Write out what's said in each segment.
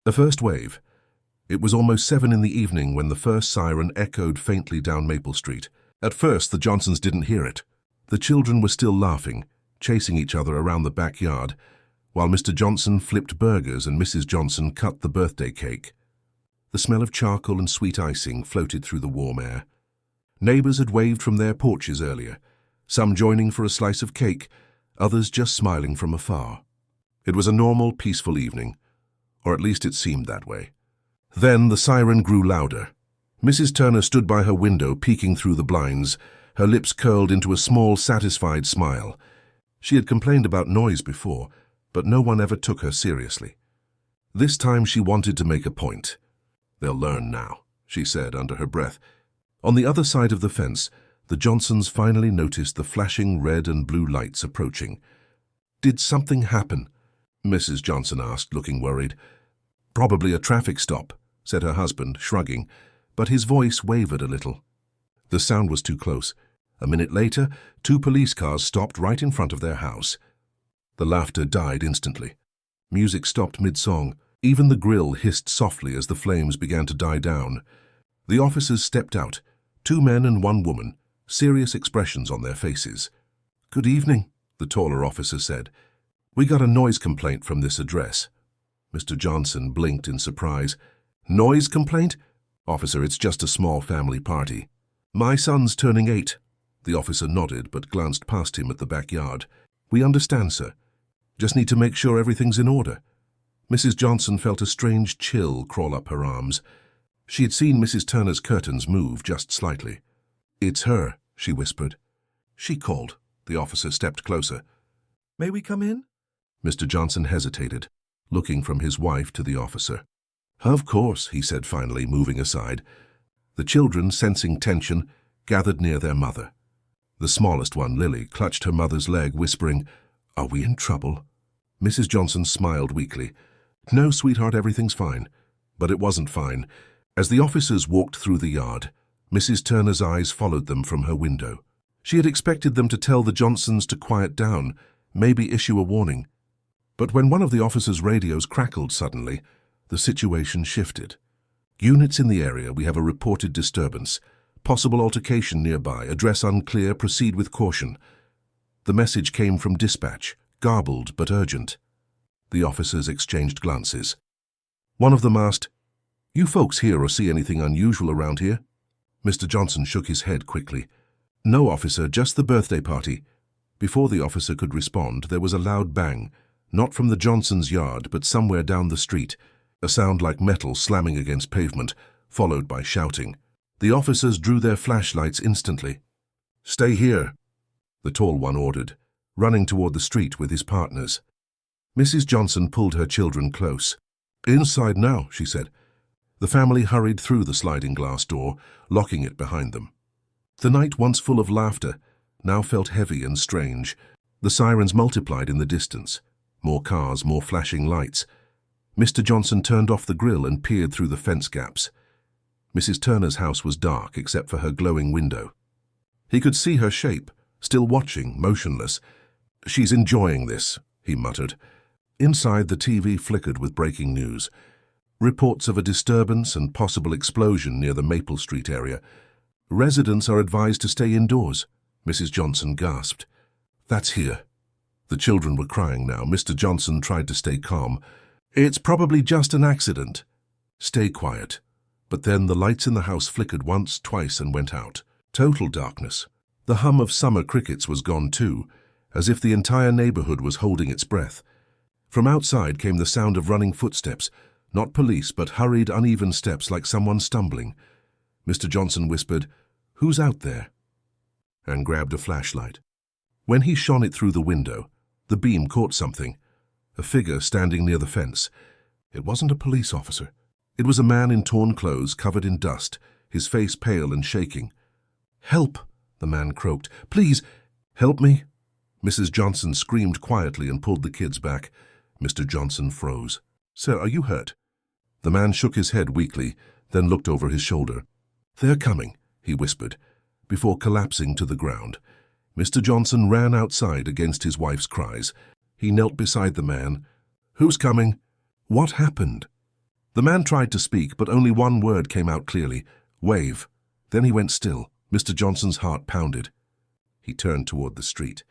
The first wave. It was almost 7 in the evening when the first siren echoed faintly down Maple Street. At first, the Johnsons didn't hear it. The children were still laughing, chasing each other around the backyard, while Mr. Johnson flipped burgers and Mrs. Johnson cut the birthday cake. The smell of charcoal and sweet icing floated through the warm air. Neighbors had waved from their porches earlier, some joining for a slice of cake, others just smiling from afar. It was a normal, peaceful evening, or at least it seemed that way. Then the siren grew louder. Mrs. Turner stood by her window, peeking through the blinds, her lips curled into a small, satisfied smile. She had complained about noise before, but no one ever took her seriously. This time she wanted to make a point. "They'll learn now," she said under her breath. On the other side of the fence, the Johnsons finally noticed the flashing red and blue lights approaching. "Did something happen?" Mrs. Johnson asked, looking worried. "Probably a traffic stop," said her husband, shrugging, but his voice wavered a little. The sound was too close. A minute later, 2 police cars stopped right in front of their house. The laughter died instantly. Music stopped mid-song. Even the grill hissed softly as the flames began to die down. The officers stepped out, 2 men and 1 woman, serious expressions on their faces. "Good evening," the taller officer said. "We got a noise complaint from this address." Mr. Johnson blinked in surprise. "Noise complaint?" "Officer, it's just a small family party." "My son's turning 8. The officer nodded but glanced past him at the backyard. "We understand, sir. Just need to make sure everything's in order." Mrs. Johnson felt a strange chill crawl up her arms. She had seen Mrs. Turner's curtains move just slightly. "It's her," she whispered. "She called." The officer stepped closer. "May we come in?" Mr. Johnson hesitated, looking from his wife to the officer. "Of course," he said finally, moving aside. The children, sensing tension, gathered near their mother. The smallest one, Lily, clutched her mother's leg, whispering, "Are we in trouble?" Mrs. Johnson smiled weakly. "No, sweetheart, everything's fine." But it wasn't fine. As the officers walked through the yard, Mrs. Turner's eyes followed them from her window. She had expected them to tell the Johnsons to quiet down, maybe issue a warning. But when one of the officers' radios crackled suddenly, the situation shifted. "Units in the area, we have a reported disturbance. Possible altercation nearby, address unclear, proceed with caution." The message came from dispatch, garbled but urgent. The officers exchanged glances. One of them asked, "You folks hear or see anything unusual around here?" Mr. Johnson shook his head quickly. "No, officer, just the birthday party." Before the officer could respond, there was a loud bang, not from the Johnsons' yard, but somewhere down the street, a sound like metal slamming against pavement, followed by shouting. The officers drew their flashlights instantly. "Stay here," the tall one ordered, running toward the street with his partners. Mrs. Johnson pulled her children close. "Inside now," she said. The family hurried through the sliding glass door, locking it behind them. The night, once full of laughter, now felt heavy and strange. The sirens multiplied in the distance. More cars, more flashing lights. Mr. Johnson turned off the grill and peered through the fence gaps. Mrs. Turner's house was dark except for her glowing window. He could see her shape, still watching, motionless. "She's enjoying this," he muttered. Inside, the TV flickered with breaking news. Reports of a disturbance and possible explosion near the Maple Street area. "Residents are advised to stay indoors," Mrs. Johnson gasped. "That's here." The children were crying now. Mr. Johnson tried to stay calm. "It's probably just an accident. Stay quiet." But then the lights in the house flickered once, twice, and went out. Total darkness. The hum of summer crickets was gone too, as if the entire neighborhood was holding its breath. From outside came the sound of running footsteps, not police, but hurried, uneven steps like someone stumbling. Mr. Johnson whispered, "Who's out there?" and grabbed a flashlight. When he shone it through the window, the beam caught something, a figure standing near the fence. It wasn't a police officer. It was a man in torn clothes, covered in dust, his face pale and shaking. "Help!" the man croaked. "Please, help me!" Mrs. Johnson screamed quietly and pulled the kids back. Mr. Johnson froze. "Sir, are you hurt?" The man shook his head weakly, then looked over his shoulder. "They're coming," he whispered, before collapsing to the ground. Mr. Johnson ran outside against his wife's cries. He knelt beside the man. "Who's coming?" "What happened?" The man tried to speak, but only one word came out clearly. Wave. Then he went still. Mr. Johnson's heart pounded. He turned toward the street.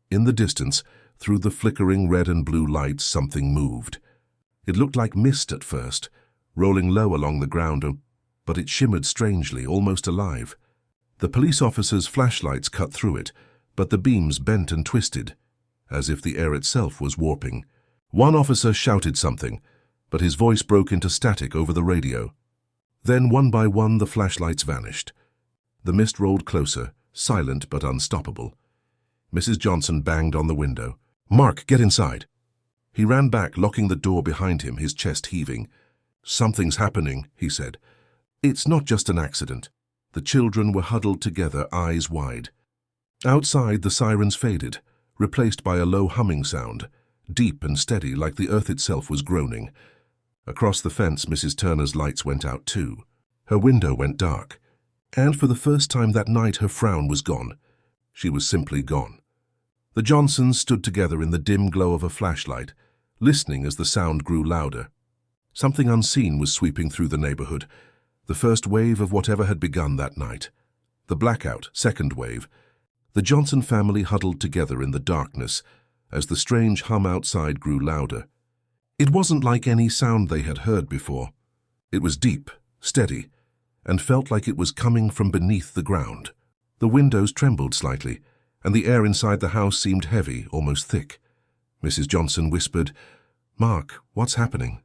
In the distance, through the flickering red and blue lights, something moved. It looked like mist at first, rolling low along the ground, but it shimmered strangely, almost alive. The police officers' flashlights cut through it, but the beams bent and twisted, as if the air itself was warping. One officer shouted something, but his voice broke into static over the radio. Then, one by one, the flashlights vanished. The mist rolled closer, silent but unstoppable. Mrs. Johnson banged on the window. "Mark, get inside." He ran back, locking the door behind him, his chest heaving. "Something's happening," he said. "It's not just an accident." The children were huddled together, eyes wide. Outside, the sirens faded, replaced by a low humming sound, deep and steady, like the earth itself was groaning. Across the fence, Mrs. Turner's lights went out too. Her window went dark, and for the first time that night her frown was gone. She was simply gone. The Johnsons stood together in the dim glow of a flashlight, listening as the sound grew louder. Something unseen was sweeping through the neighborhood, the first wave of whatever had begun that night. The blackout, second wave. The Johnson family huddled together in the darkness as the strange hum outside grew louder. It wasn't like any sound they had heard before. It was deep, steady, and felt like it was coming from beneath the ground. The windows trembled slightly, and the air inside the house seemed heavy, almost thick. Mrs. Johnson whispered, "Mark, what's happening?"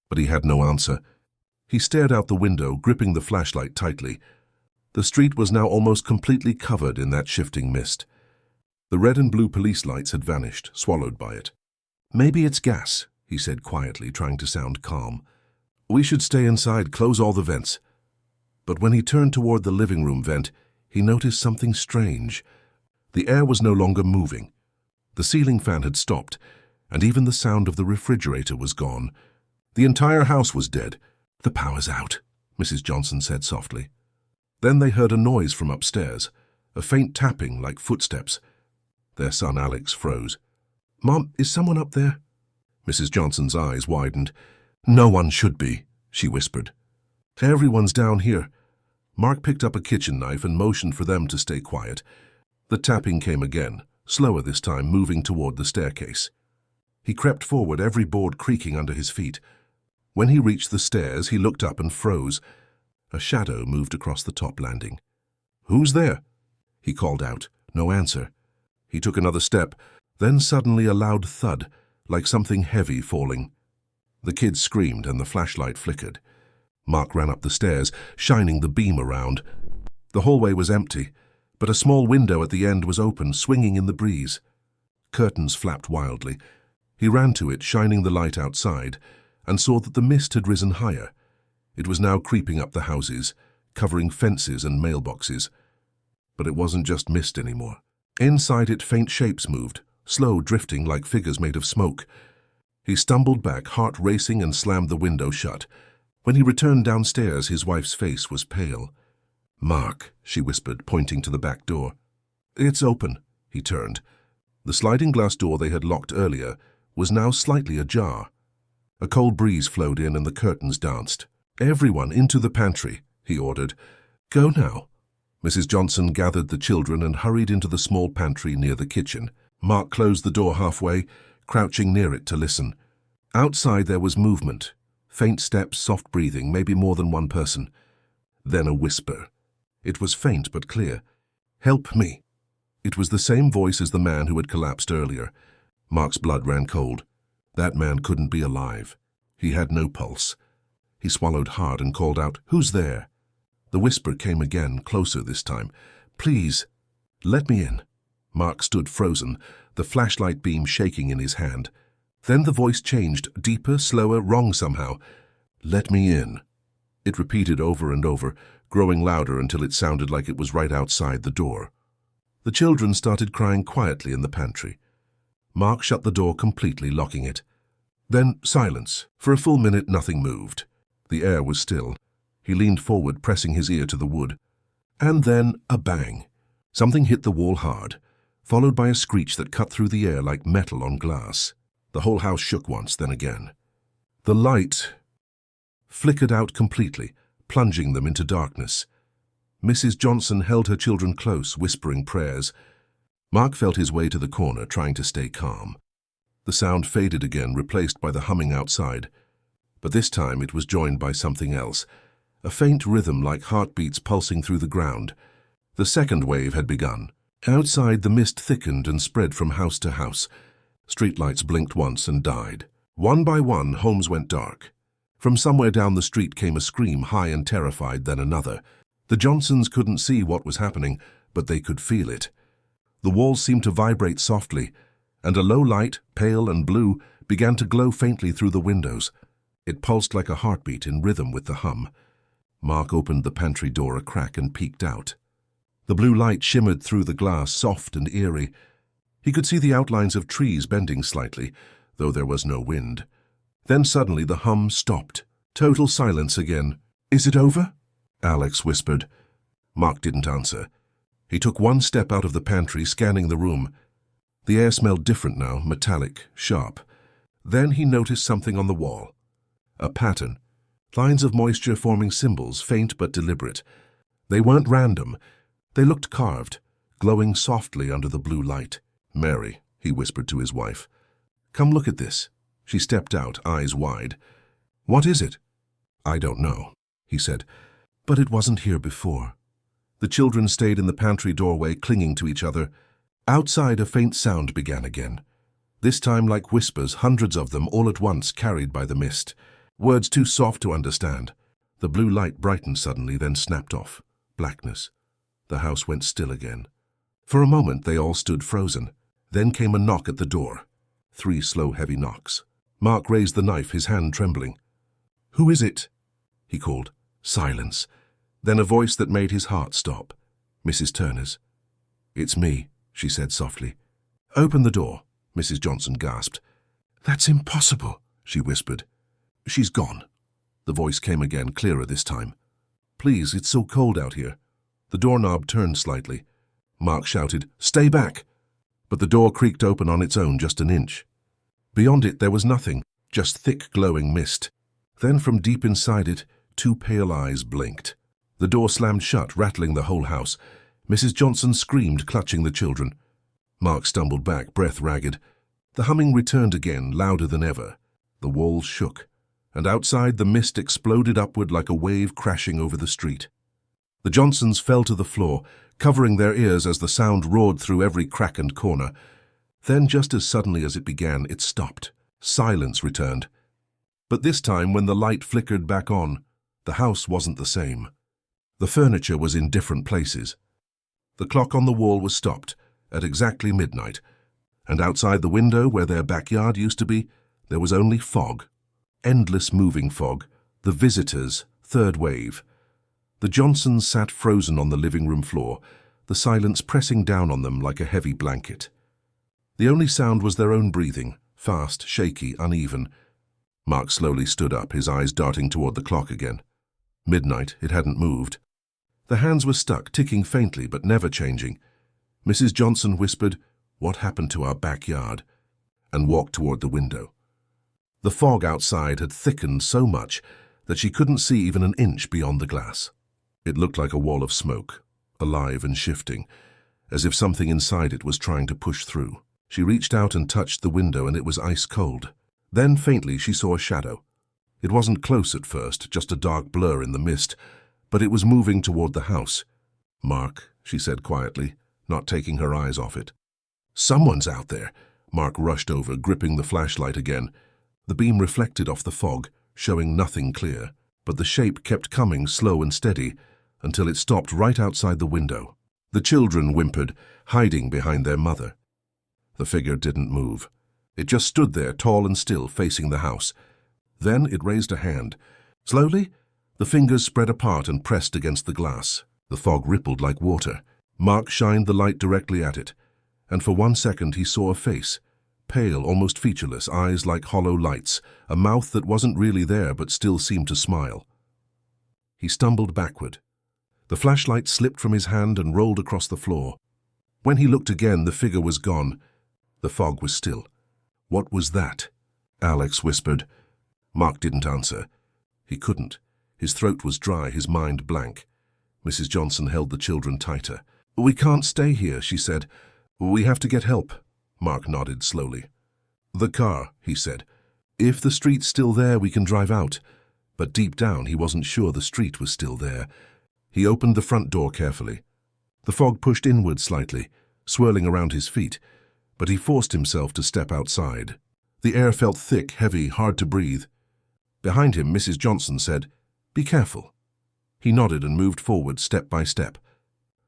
But he had no answer. He stared out the window, gripping the flashlight tightly. The street was now almost completely covered in that shifting mist. The red and blue police lights had vanished, swallowed by it. "Maybe it's gas," he said quietly, trying to sound calm. "We should stay inside, close all the vents." But when he turned toward the living room vent, he noticed something strange. The air was no longer moving. The ceiling fan had stopped, and even the sound of the refrigerator was gone. The entire house was dead. "The power's out," Mrs. Johnson said softly. Then they heard a noise from upstairs, a faint tapping like footsteps. Their son Alex froze. "Mom, is someone up there?" Mrs. Johnson's eyes widened. "No one should be," she whispered. "Everyone's down here." Mark picked up a kitchen knife and motioned for them to stay quiet. The tapping came again, slower this time, moving toward the staircase. He crept forward, every board creaking under his feet. When he reached the stairs, he looked up and froze. A shadow moved across the top landing. "Who's there?" he called out. No answer. He took another step, then suddenly a loud thud, like something heavy falling. The kids screamed and the flashlight flickered. Mark ran up the stairs, shining the beam around. The hallway was empty, but a small window at the end was open, swinging in the breeze. Curtains flapped wildly. He ran to it, shining the light outside, and saw that the mist had risen higher. It was now creeping up the houses, covering fences and mailboxes. But it wasn't just mist anymore. Inside it, faint shapes moved, slow, drifting like figures made of smoke. He stumbled back, heart racing, and slammed the window shut. When he returned downstairs, his wife's face was pale. "Mark," she whispered, pointing to the back door. "It's open." He turned. The sliding glass door they had locked earlier was now slightly ajar. A cold breeze flowed in and the curtains danced. "Everyone into the pantry," he ordered. "Go now." Mrs. Johnson gathered the children and hurried into the small pantry near the kitchen. Mark closed the door halfway, crouching near it to listen. Outside there was movement. Faint steps, soft breathing, maybe more than one person. Then a whisper. It was faint but clear. "Help me." It was the same voice as the man who had collapsed earlier. Mark's blood ran cold. That man couldn't be alive. He had no pulse. He swallowed hard and called out, "Who's there?" The whisper came again, closer this time. "Please, let me in." Mark stood frozen, the flashlight beam shaking in his hand. Then the voice changed, deeper, slower, wrong somehow. "Let me in." It repeated over and over, growing louder until it sounded like it was right outside the door. The children started crying quietly in the pantry. Mark shut the door completely, locking it. Then silence. For a full minute, nothing moved. The air was still. He leaned forward, pressing his ear to the wood. And then a bang. Something hit the wall hard, followed by a screech that cut through the air like metal on glass. The whole house shook once, then again. The light flickered out completely, plunging them into darkness. Mrs. Johnson held her children close, whispering prayers. Mark felt his way to the corner, trying to stay calm. The sound faded again, replaced by the humming outside. But this time it was joined by something else, a faint rhythm like heartbeats pulsing through the ground. The second wave had begun. Outside, the mist thickened and spread from house to house. Streetlights blinked once and died. One by one, homes went dark. From somewhere down the street came a scream, high and terrified, then another. The Johnsons couldn't see what was happening, but they could feel it. The walls seemed to vibrate softly, and a low light, pale and blue, began to glow faintly through the windows. It pulsed like a heartbeat in rhythm with the hum. Mark opened the pantry door a crack and peeked out. The blue light shimmered through the glass, soft and eerie. He could see the outlines of trees bending slightly, though there was no wind. Then suddenly the hum stopped. Total silence again. "Is it over?" Alex whispered. Mark didn't answer. He took one step out of the pantry, scanning the room. The air smelled different now, metallic, sharp. Then he noticed something on the wall. A pattern. Lines of moisture forming symbols, faint but deliberate. They weren't random. They looked carved, glowing softly under the blue light. "Mary," he whispered to his wife. "Come look at this." She stepped out, eyes wide. "What is it?" "I don't know," he said. "But it wasn't here before." The children stayed in the pantry doorway, clinging to each other. Outside, a faint sound began again. This time like whispers, hundreds of them all at once, carried by the mist. Words too soft to understand. The blue light brightened suddenly, then snapped off. Blackness. The house went still again. For a moment they all stood frozen. Then came a knock at the door. 3 slow, heavy knocks. Mark raised the knife, his hand trembling. "Who is it?" he called. Silence. Then a voice that made his heart stop. Mrs. Turner's. "It's me," she said softly. "Open the door," Mrs. Johnson gasped. "That's impossible," she whispered. "She's gone." The voice came again, clearer this time. "Please, it's so cold out here." The doorknob turned slightly. Mark shouted, "Stay back!" But the door creaked open on its own, just an inch. Beyond it there was nothing, just thick glowing mist. Then from deep inside it, 2 pale eyes blinked. The door slammed shut, rattling the whole house. Mrs. Johnson screamed, clutching the children. Mark stumbled back, breath ragged. The humming returned again, louder than ever. The walls shook, and outside the mist exploded upward like a wave crashing over the street. The Johnsons fell to the floor, covering their ears as the sound roared through every crack and corner. Then, just as suddenly as it began, it stopped. Silence returned. But this time, when the light flickered back on, the house wasn't the same. The furniture was in different places. The clock on the wall was stopped at exactly midnight, and outside the window, where their backyard used to be, there was only fog. Endless moving fog. The visitors' third wave. The Johnsons sat frozen on the living room floor, the silence pressing down on them like a heavy blanket. The only sound was their own breathing, fast, shaky, uneven. Mark slowly stood up, his eyes darting toward the clock again. Midnight, it hadn't moved. The hands were stuck, ticking faintly but never changing. Mrs. Johnson whispered, "What happened to our backyard?" and walked toward the window. The fog outside had thickened so much that she couldn't see even an inch beyond the glass. It looked like a wall of smoke, alive and shifting, as if something inside it was trying to push through. She reached out and touched the window, and it was ice cold. Then, faintly, she saw a shadow. It wasn't close at first, just a dark blur in the mist, but it was moving toward the house. "Mark," she said quietly, not taking her eyes off it. "Someone's out there." Mark rushed over, gripping the flashlight again. The beam reflected off the fog, showing nothing clear, but the shape kept coming, slow and steady, until it stopped right outside the window. The children whimpered, hiding behind their mother. The figure didn't move. It just stood there, tall and still, facing the house. Then it raised a hand. Slowly, the fingers spread apart and pressed against the glass. The fog rippled like water. Mark shined the light directly at it, and for 1 second he saw a face. Pale, almost featureless, eyes like hollow lights, a mouth that wasn't really there but still seemed to smile. He stumbled backward. The flashlight slipped from his hand and rolled across the floor. When he looked again, the figure was gone. The fog was still. "What was that?" Alex whispered. Mark didn't answer. He couldn't. His throat was dry, his mind blank. Mrs. Johnson held the children tighter. "We can't stay here," she said. "We have to get help." Mark nodded slowly. "The car," he said. "If the street's still there, we can drive out." But deep down, he wasn't sure the street was still there. He opened the front door carefully. The fog pushed inward slightly, swirling around his feet, but he forced himself to step outside. The air felt thick, heavy, hard to breathe. Behind him, Mrs. Johnson said, "Be careful." He nodded and moved forward step by step.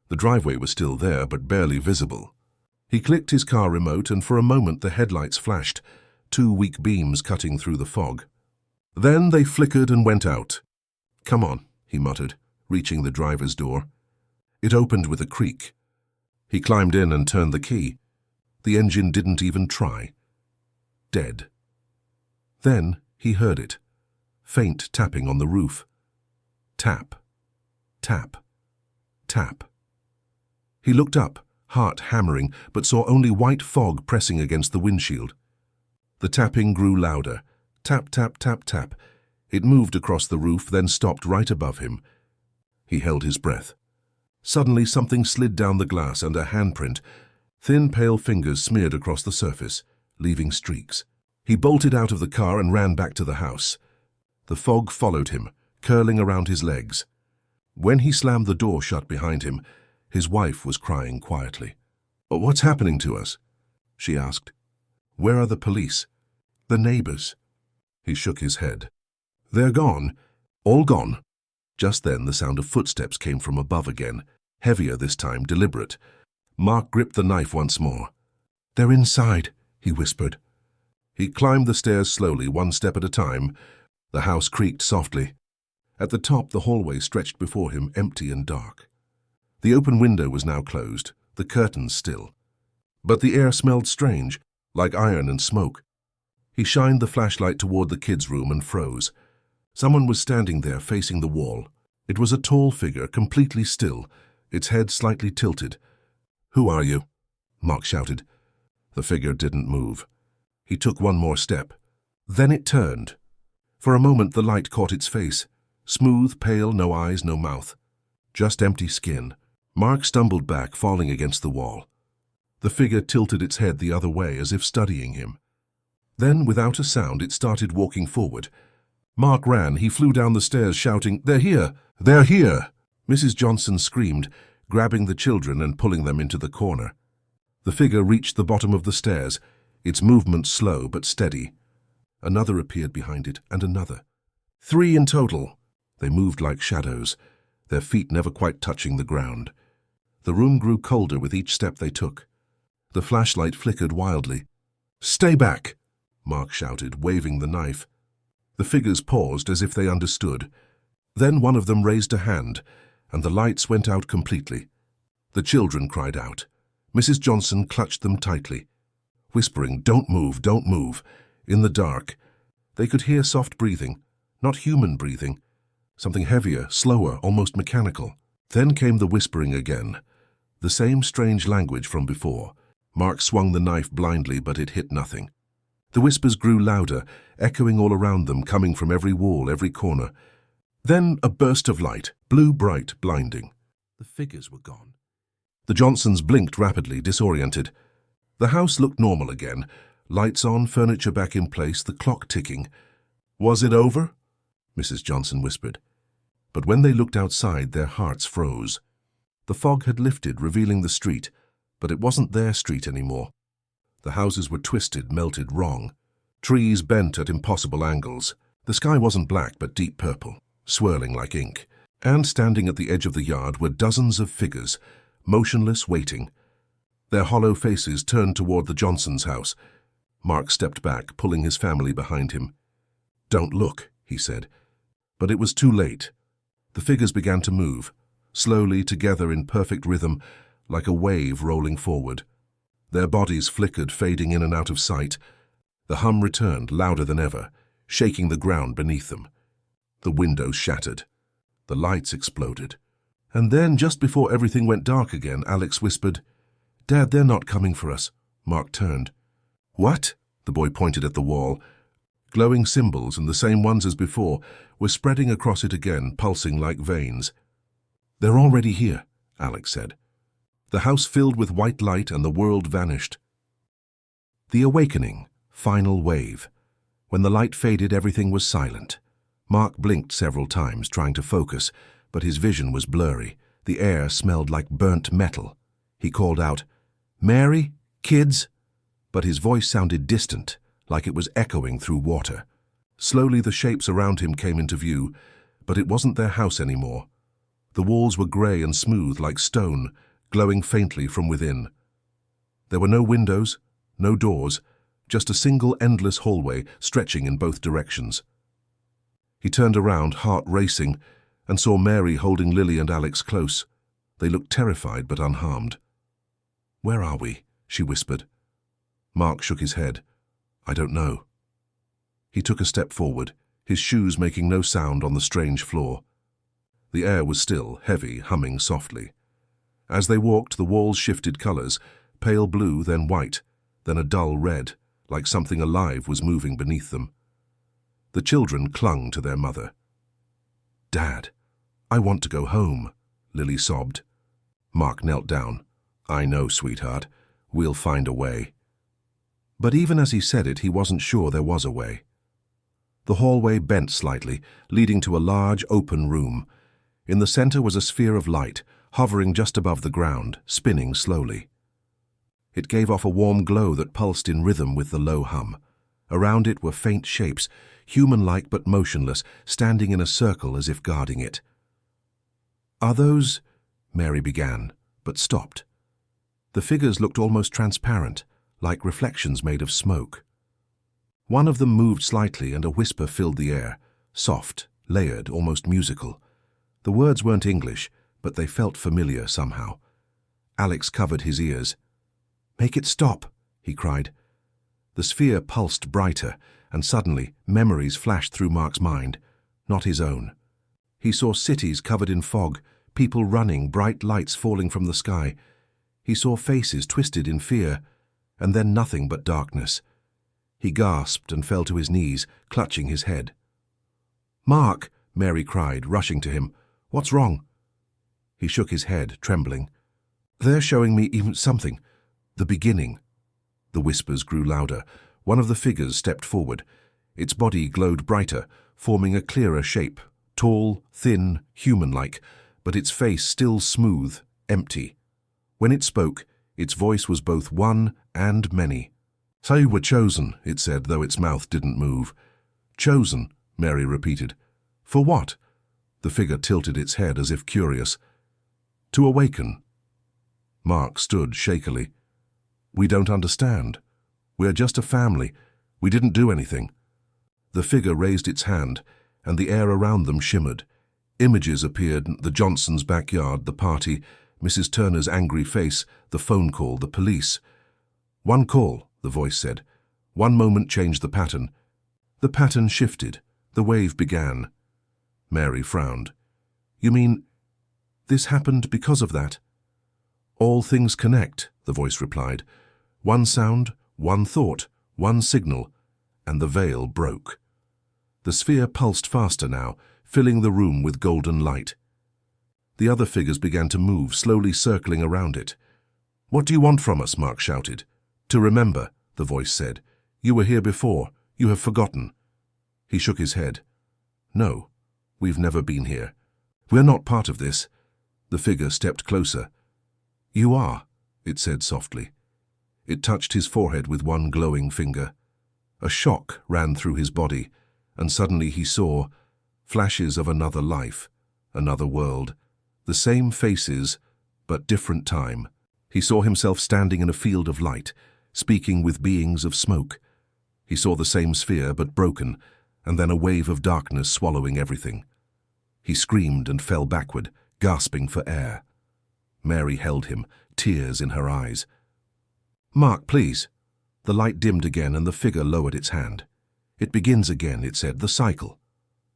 The driveway was still there, but barely visible. He clicked his car remote, and for a moment the headlights flashed, 2 weak beams cutting through the fog. Then they flickered and went out. "Come on," he muttered, reaching the driver's door. It opened with a creak. He climbed in and turned the key. The engine didn't even try. Dead. Then he heard it. Faint tapping on the roof. Tap. Tap. Tap. He looked up, heart hammering, but saw only white fog pressing against the windshield. The tapping grew louder. Tap, tap, tap, tap. It moved across the roof, then stopped right above him. He held his breath. Suddenly something slid down the glass, and a handprint. Thin, pale fingers smeared across the surface, leaving streaks. He bolted out of the car and ran back to the house. The fog followed him, curling around his legs. When he slammed the door shut behind him, his wife was crying quietly. "What's happening to us?" she asked. "Where are the police? The neighbors?" He shook his head. "They're gone. All gone." Just then the sound of footsteps came from above again, heavier this time, deliberate. Mark gripped the knife once more. "They're inside," he whispered. He climbed the stairs slowly, one step at a time. The house creaked softly. At the top, the hallway stretched before him, empty and dark. The open window was now closed, the curtains still. But the air smelled strange, like iron and smoke. He shined the flashlight toward the kids' room and froze. Someone was standing there, facing the wall. It was a tall figure, completely still, its head slightly tilted. "Who are you?" Mark shouted. The figure didn't move. He took one more step. Then it turned. For a moment the light caught its face. Smooth, pale, no eyes, no mouth. Just empty skin. Mark stumbled back, falling against the wall. The figure tilted its head the other way, as if studying him. Then, without a sound, it started walking forward. Mark ran. He flew down the stairs, shouting, "They're here! They're here!" Mrs. Johnson screamed, grabbing the children and pulling them into the corner. The figure reached the bottom of the stairs, its movement slow but steady. Another appeared behind it, and another. 3 in total. They moved like shadows, their feet never quite touching the ground. The room grew colder with each step they took. The flashlight flickered wildly. "Stay back!" Mark shouted, waving the knife. The figures paused as if they understood. Then one of them raised a hand, and the lights went out completely. The children cried out. Mrs. Johnson clutched them tightly, whispering, "Don't move, don't move." In the dark, they could hear soft breathing, not human breathing, something heavier, slower, almost mechanical. Then came the whispering again, the same strange language from before. Mark swung the knife blindly, but it hit nothing. The whispers grew louder, echoing all around them, coming from every wall, every corner. Then a burst of light, blue, bright, blinding. The figures were gone. The Johnsons blinked rapidly, disoriented. The house looked normal again. Lights on, furniture back in place, the clock ticking. "Was it over?" Mrs. Johnson whispered. But when they looked outside, their hearts froze. The fog had lifted, revealing the street, but it wasn't their street anymore. The houses were twisted, melted, wrong. Trees bent at impossible angles. The sky wasn't black, but deep purple, swirling like ink. And standing at the edge of the yard were dozens of figures, motionless, waiting. Their hollow faces turned toward the Johnsons' house. Mark stepped back, pulling his family behind him. "Don't look," he said. But it was too late. The figures began to move, slowly, together in perfect rhythm, like a wave rolling forward. Their bodies flickered, fading in and out of sight. The hum returned, louder than ever, shaking the ground beneath them. The windows shattered. The lights exploded. And then, just before everything went dark again, Alex whispered, "Dad, they're not coming for us." Mark turned. "What?" The boy pointed at the wall. Glowing symbols, and the same ones as before, were spreading across it again, pulsing like veins. "They're already here," Alex said. The house filled with white light and the world vanished. The awakening, final wave. When the light faded, everything was silent. Mark blinked several times, trying to focus, but his vision was blurry. The air smelled like burnt metal. He called out, "Mary? Kids?" But his voice sounded distant, like it was echoing through water. Slowly the shapes around him came into view, but it wasn't their house anymore. The walls were grey and smooth like stone, glowing faintly from within. There were no windows, no doors, just a single endless hallway stretching in both directions. He turned around, heart racing, and saw Mary holding Lily and Alex close. They looked terrified but unharmed. "Where are we?" she whispered. Mark shook his head. "I don't know." He took a step forward, his shoes making no sound on the strange floor. The air was still, heavy, humming softly. As they walked, the walls shifted colors, pale blue, then white, then a dull red, like something alive was moving beneath them. The children clung to their mother. "Dad, I want to go home," Lily sobbed. Mark knelt down. "I know, sweetheart. We'll find a way." But even as he said it, he wasn't sure there was a way. The hallway bent slightly, leading to a large, open room. In the center was a sphere of light, hovering just above the ground, spinning slowly. It gave off a warm glow that pulsed in rhythm with the low hum. Around it were faint shapes, human-like but motionless, standing in a circle as if guarding it. "Are those—" Mary began, but stopped. The figures looked almost transparent, like reflections made of smoke. One of them moved slightly and a whisper filled the air, soft, layered, almost musical. The words weren't English, but they felt familiar somehow. Alex covered his ears. "Make it stop," he cried. The sphere pulsed brighter, and suddenly memories flashed through Mark's mind, not his own. He saw cities covered in fog, people running, bright lights falling from the sky. He saw faces twisted in fear, and then nothing but darkness. He gasped and fell to his knees, clutching his head. "Mark!" Mary cried, rushing to him. "What's wrong?" He shook his head, trembling. "They're showing me even something. The beginning." The whispers grew louder. One of the figures stepped forward. Its body glowed brighter, forming a clearer shape, tall, thin, human-like, but its face still smooth, empty. When it spoke, its voice was both one and many. "So you were chosen," it said, though its mouth didn't move. "Chosen," Mary repeated. "For what?" The figure tilted its head as if curious. "To awaken." Mark stood shakily. "We don't understand. We're just a family. We didn't do anything." The figure raised its hand, and the air around them shimmered. Images appeared: the Johnsons' backyard, the party, Mrs. Turner's angry face, the phone call, the police. "One call," the voice said. "One moment changed the pattern." The pattern shifted. The wave began. Mary frowned. "You mean this happened because of that?" "All things connect," the voice replied. "One sound, one thought, one signal," and the veil broke. The sphere pulsed faster now, filling the room with golden light. The other figures began to move, slowly circling around it. "What do you want from us?" Mark shouted. "To remember," the voice said. "You were here before. You have forgotten." He shook his head. "No, we've never been here. We're not part of this." The figure stepped closer. "You are," it said softly. It touched his forehead with one glowing finger. A shock ran through his body, and suddenly he saw flashes of another life, another world, the same faces, but different time. He saw himself standing in a field of light, speaking with beings of smoke. He saw the same sphere, but broken, and then a wave of darkness swallowing everything. He screamed and fell backward, gasping for air. Mary held him, tears in her eyes. "Mark, please." The light dimmed again and the figure lowered its hand. "It begins again," it said, "the cycle."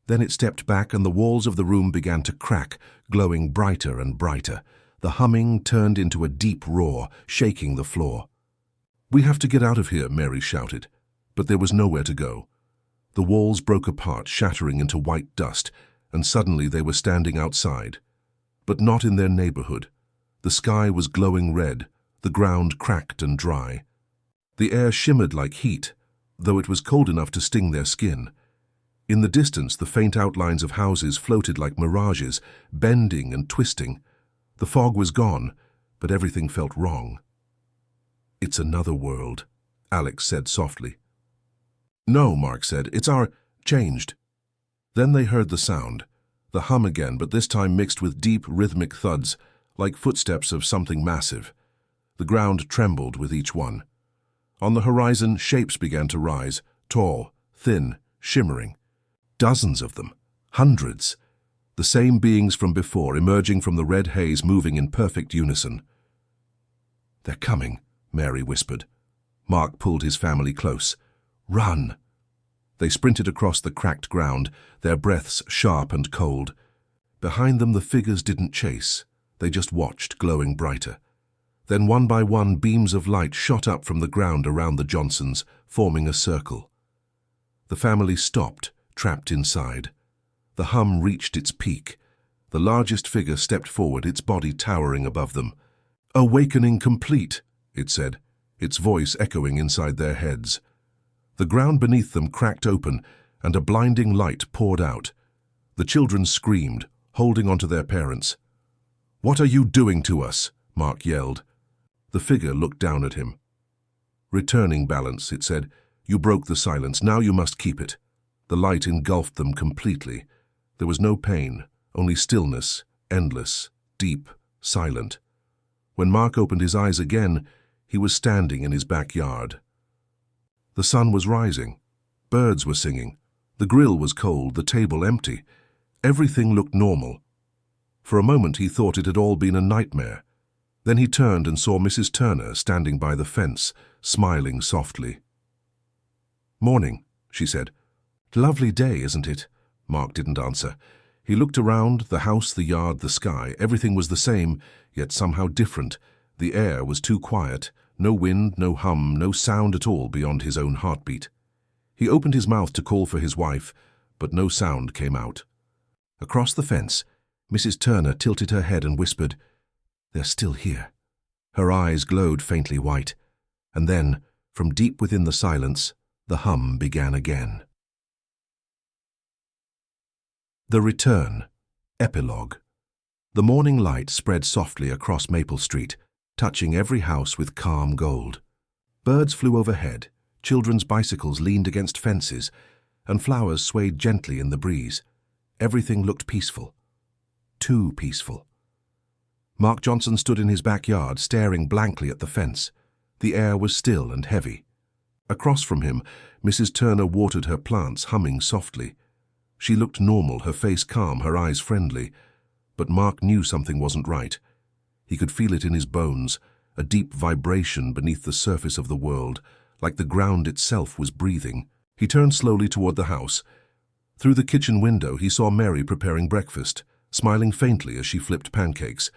Then it stepped back and the walls of the room began to crack, glowing brighter and brighter. The humming turned into a deep roar, shaking the floor. "We have to get out of here," Mary shouted. But there was nowhere to go. The walls broke apart, shattering into white dust, and suddenly they were standing outside. But not in their neighborhood. The sky was glowing red, the ground cracked and dry. The air shimmered like heat, though it was cold enough to sting their skin. In the distance, the faint outlines of houses floated like mirages, bending and twisting. The fog was gone, but everything felt wrong. "It's another world," Alex said softly. "No," Mark said, "it's our changed." Then they heard the sound, the hum again, but this time mixed with deep, rhythmic thuds, like footsteps of something massive. The ground trembled with each one. On the horizon, shapes began to rise, tall, thin, shimmering. Dozens of them, hundreds. The same beings from before, emerging from the red haze, moving in perfect unison. "They're coming," Mary whispered. Mark pulled his family close. "Run!" They sprinted across the cracked ground, their breaths sharp and cold. Behind them the figures didn't chase. They just watched, glowing brighter. Then one by one beams of light shot up from the ground around the Johnsons, forming a circle. The family stopped, trapped inside. The hum reached its peak. The largest figure stepped forward, its body towering above them. "Awakening complete," it said, its voice echoing inside their heads. The ground beneath them cracked open, and a blinding light poured out. The children screamed, holding onto their parents. "What are you doing to us?" Mark yelled. The figure looked down at him. "Returning balance," it said. "You broke the silence. Now you must keep it." The light engulfed them completely. There was no pain, only stillness, endless, deep, silent. When Mark opened his eyes again, he was standing in his backyard. The sun was rising. Birds were singing. The grill was cold, the table empty. Everything looked normal. For a moment he thought it had all been a nightmare. Then he turned and saw Mrs. Turner standing by the fence, smiling softly. "Morning," she said. "Lovely day, isn't it?" Mark didn't answer. He looked around, the house, the yard, the sky. Everything was the same, yet somehow different. The air was too quiet. No wind, no hum, no sound at all beyond his own heartbeat. He opened his mouth to call for his wife, but no sound came out. Across the fence, Mrs. Turner tilted her head and whispered, "They're still here." Her eyes glowed faintly white, and then, from deep within the silence, the hum began again. The Return. Epilogue. The morning light spread softly across Maple Street, touching every house with calm gold. Birds flew overhead, children's bicycles leaned against fences, and flowers swayed gently in the breeze. Everything looked peaceful. Too peaceful. Mark Johnson stood in his backyard, staring blankly at the fence. The air was still and heavy. Across from him, Mrs. Turner watered her plants, humming softly. She looked normal, her face calm, her eyes friendly. But Mark knew something wasn't right. He could feel it in his bones, a deep vibration beneath the surface of the world, like the ground itself was breathing. He turned slowly toward the house. Through the kitchen window, he saw Mary preparing breakfast, smiling faintly as she flipped pancakes.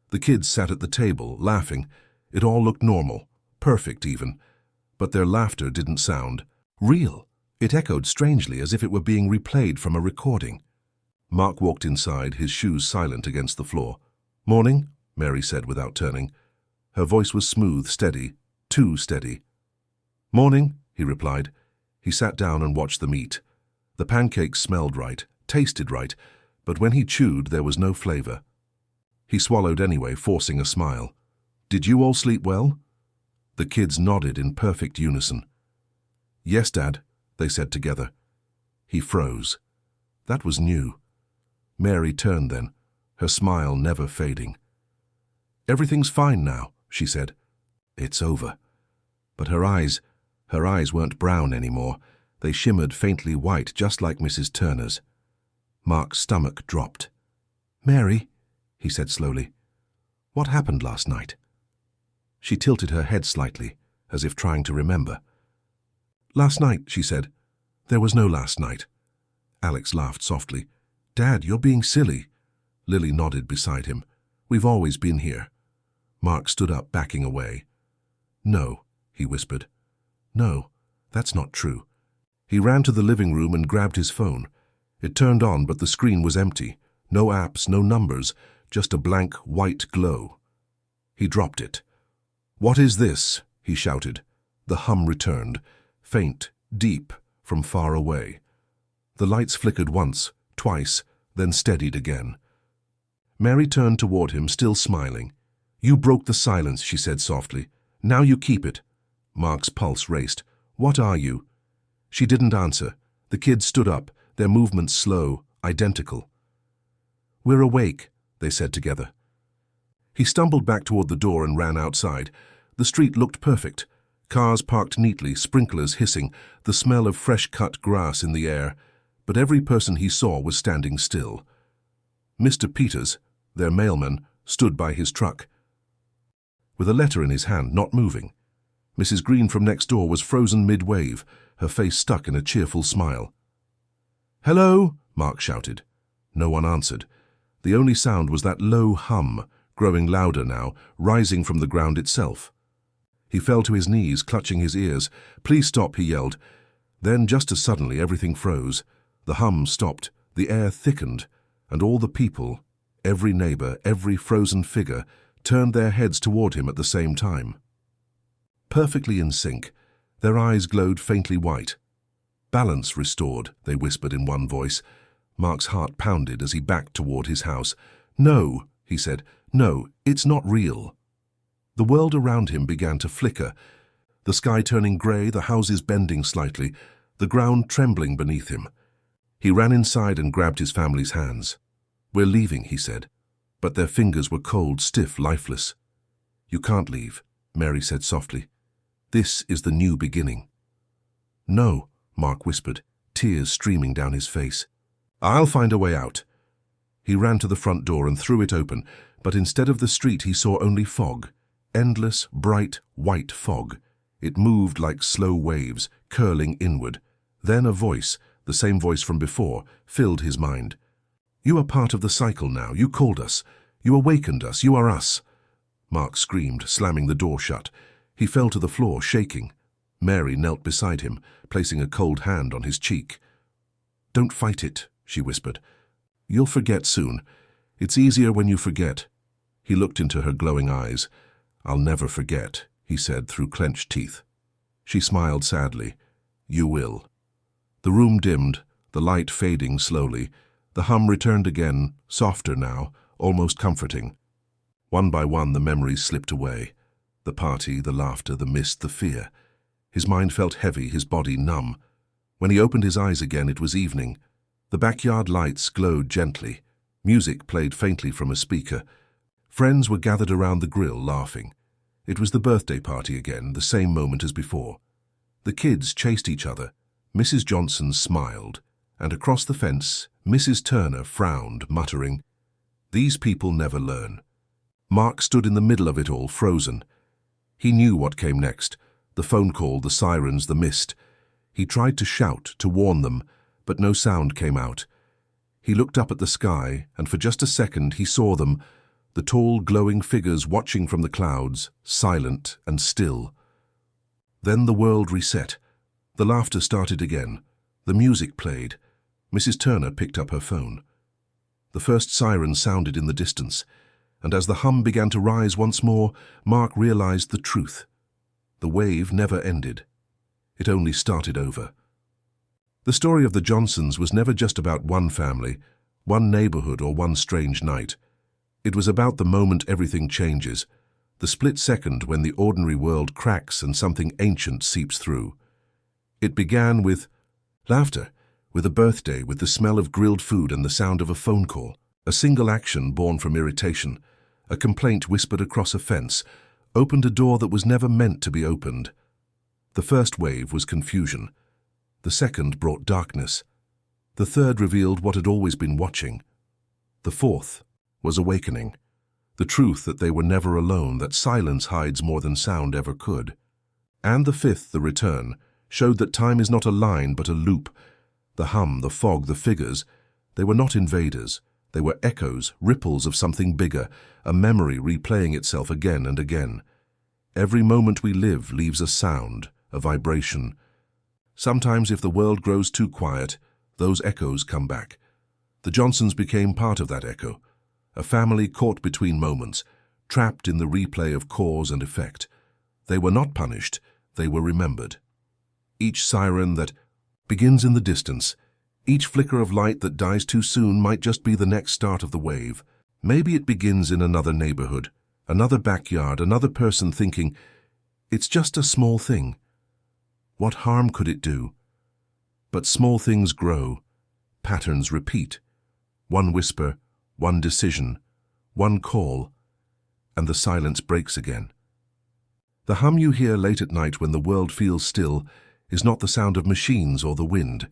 The kids sat at the table, laughing. It all looked normal, perfect even. But their laughter didn't sound real. It echoed strangely, as if it were being replayed from a recording. Mark walked inside, his shoes silent against the floor. "Morning," Mary said without turning. Her voice was smooth, steady, too steady. "Morning," he replied. He sat down and watched them eat. The pancakes smelled right, tasted right, but when he chewed, there was no flavor. He swallowed anyway, forcing a smile. "Did you all sleep well?" The kids nodded in perfect unison. "Yes, Dad," they said together. He froze. That was new. Mary turned then, her smile never fading. "Everything's fine now," she said. "It's over." But her eyes weren't brown anymore. They shimmered faintly white, just like Mrs. Turner's. Mark's stomach dropped. "Mary," he said slowly, "what happened last night?" She tilted her head slightly, as if trying to remember. "Last night," she said. "There was no last night." Alex laughed softly. "Dad, you're being silly." Lily nodded beside him. "We've always been here." Mark stood up, backing away. "No," he whispered. "No, that's not true." He ran to the living room and grabbed his phone. It turned on, but the screen was empty. No apps, no numbers, just a blank white glow. He dropped it. "What is this?" he shouted. The hum returned, faint, deep, from far away. The lights flickered once, twice, then steadied again. Mary turned toward him, still smiling. "You broke the silence," she said softly. "Now you keep it." Mark's pulse raced. "What are you?" She didn't answer. The kids stood up, their movements slow, identical. "We're awake," they said together. He stumbled back toward the door and ran outside. The street looked perfect. Cars parked neatly, sprinklers hissing, the smell of fresh-cut grass in the air. But every person he saw was standing still. Mr. Peters, their mailman, stood by his truck, with a letter in his hand, not moving. Mrs. Green from next door was frozen mid-wave, her face stuck in a cheerful smile. "Hello?" Mark shouted. No one answered. The only sound was that low hum, growing louder now, rising from the ground itself. He fell to his knees, clutching his ears. "Please stop," he yelled. Then, just as suddenly, everything froze. The hum stopped, the air thickened, and all the people, every neighbor, every frozen figure, turned their heads toward him at the same time. Perfectly in sync, their eyes glowed faintly white. "Balance restored," they whispered in one voice. Mark's heart pounded as he backed toward his house. "No," he said, "no, it's not real." The world around him began to flicker, the sky turning grey, the houses bending slightly, the ground trembling beneath him. He ran inside and grabbed his family's hands. "We're leaving," he said, but their fingers were cold, stiff, lifeless. "You can't leave," Mary said softly. "This is the new beginning." "No," Mark whispered, tears streaming down his face. "I'll find a way out." He ran to the front door and threw it open, but instead of the street he saw only fog. Endless, bright, white fog. It moved like slow waves, curling inward. Then a voice, the same voice from before, filled his mind. "You are part of the cycle now. You called us. You awakened us. You are us." Mark screamed, slamming the door shut. He fell to the floor, shaking. Mary knelt beside him, placing a cold hand on his cheek. "Don't fight it," she whispered. "You'll forget soon. It's easier when you forget." He looked into her glowing eyes. "I'll never forget," he said through clenched teeth. She smiled sadly. "You will." The room dimmed, the light fading slowly. The hum returned again, softer now, almost comforting. One by one the memories slipped away. The party, the laughter, the mist, the fear. His mind felt heavy, his body numb. When he opened his eyes again, it was evening. The backyard lights glowed gently. Music played faintly from a speaker. Friends were gathered around the grill, laughing. It was the birthday party again, the same moment as before. The kids chased each other. Mrs. Johnson smiled, and across the fence, Mrs. Turner frowned, muttering, "These people never learn." Mark stood in the middle of it all, frozen. He knew what came next. The phone call, the sirens, the mist. He tried to shout, to warn them, but no sound came out. He looked up at the sky, and for just a second he saw them, the tall, glowing figures watching from the clouds, silent and still. Then the world reset. The laughter started again. The music played. Mrs. Turner picked up her phone. The first siren sounded in the distance, and as the hum began to rise once more, Mark realized the truth. The wave never ended. It only started over. The story of the Johnsons was never just about one family, one neighborhood, or one strange night. It was about the moment everything changes, the split second when the ordinary world cracks and something ancient seeps through. It began with laughter, with a birthday, with the smell of grilled food and the sound of a phone call, a single action born from irritation, a complaint whispered across a fence, opened a door that was never meant to be opened. The first wave was confusion. The second brought darkness. The third revealed what had always been watching. The fourth was awakening. The truth that they were never alone, that silence hides more than sound ever could. And the fifth, the return, showed that time is not a line but a loop. The hum, the fog, the figures, they were not invaders. They were echoes, ripples of something bigger, a memory replaying itself again and again. Every moment we live leaves a sound, a vibration. Sometimes if the world grows too quiet, those echoes come back. The Johnsons became part of that echo, a family caught between moments, trapped in the replay of cause and effect. They were not punished, they were remembered. Each siren that begins in the distance, each flicker of light that dies too soon might just be the next start of the wave. Maybe it begins in another neighborhood, another backyard, another person thinking, it's just a small thing. What harm could it do? But small things grow, patterns repeat. One whisper, one decision, one call, and the silence breaks again. The hum you hear late at night when the world feels still is not the sound of machines or the wind.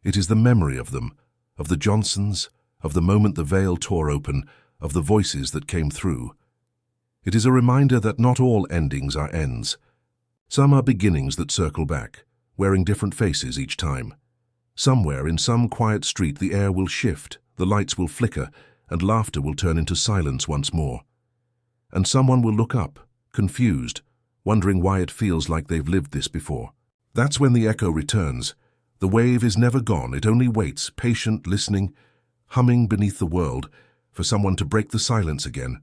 It is the memory of them, of the Johnsons, of the moment the veil tore open, of the voices that came through. It is a reminder that not all endings are ends. Some are beginnings that circle back, wearing different faces each time. Somewhere in some quiet street the air will shift, the lights will flicker, and laughter will turn into silence once more. And someone will look up, confused, wondering why it feels like they've lived this before. That's when the echo returns. The wave is never gone, it only waits, patient, listening, humming beneath the world, for someone to break the silence again.